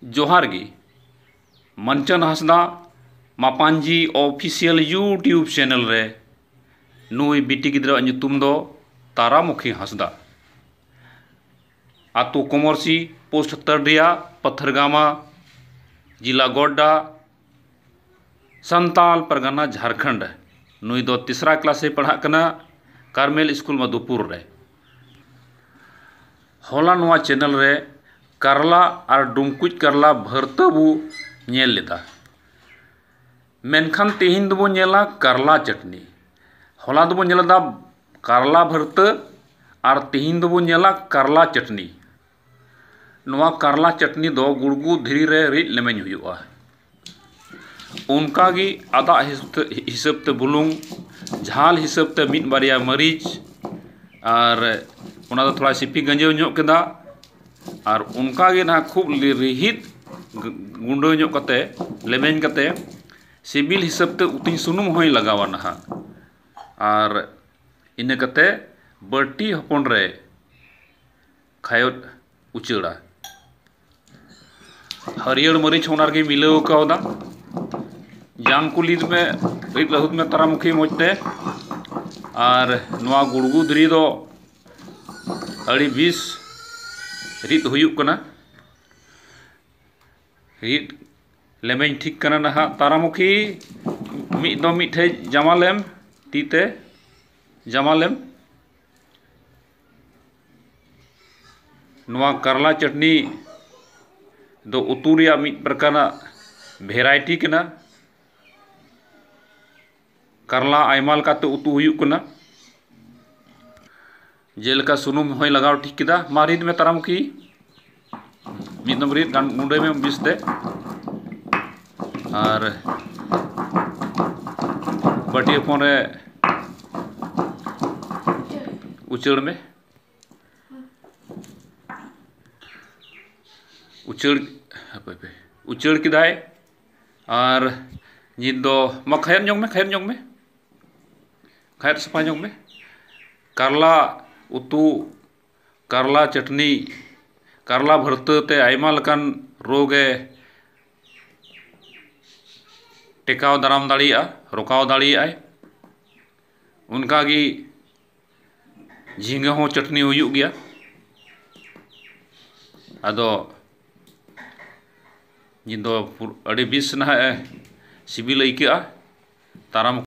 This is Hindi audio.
जोहार गी मनचन हंसदा मापांजी ऑफिशियल यूट्यूब चैनल रे नुई बीटी गिद्रा ᱧᱩᱛᱩᱢ दो तारामुखी हंसदा आतु कोमरसी पोस्ट तरडिया पत्थरगामा जिला गोड्डा संताल परगना झारखंड नुई दो तीसरा क्लास से पढ़ा कना कार्मेल स्कूल मधुपुर रे होला नुआ चैनल रे करला और डुमकुच करला भरतबू नेल लेदा मेनखान तेहिन दबो नेला करला चटनी होला दबो नेलदा करला भरत और तेहिन दबो नेला करला चटनी नुआ करला चटनी दो गुड़गु धीरी रे रिद लेमेन हुयुआ उनका गी आदा हिसाब ते बुलुंग झाल हिसाब ते मिट बारिया मरीच और उना दो थोड़ा सिपी गंजे ᱧᱚᱜ केदा और उनका गे ना खूब रिहित गुंडो ᱧᱚᱜ कते लेमेन कते सिबिल हिसाब ते उतिन सुनुम होय लगावा ना और इने कते बटी हपन रे खायोट उचेड़ा हरियर मरीच होनार गे मिलाव कावदा जांग कुलीद में रिद लहुद में तारामुखी मोजते और नुआ गुड़गु धरी दो अड़ी 20 रिद हुयुक कना रिद लेमेन ठीक कना नहा तारामुखी मिद दो मिठे जमालेम तीते जमालेम नुआ करला चटनी दो उतु रिया मिद प्रकार भेराइटी कना करला आयमा लकाते उतु हुयुक कना जेलका सुनुम होय लगाव ठीक किदा मारिद में तारामुखी मिद दम रिद गुंडे में बिस दे और बटी फोन रे उचड़ में उचड़ किदाय और नित दो मा खायर ᱧᱚᱜ में खायर सफा ᱧᱚᱜ में करला उतु करला चटनी करला भरते आयमा लकान रोगे टेकाव दाराम दाड़िया रोकाव दाड़िया उनका गी झींगा हो चटनी हुयुक गया आदो निदो अड़ी बिस ना सिबिल आइका ताराम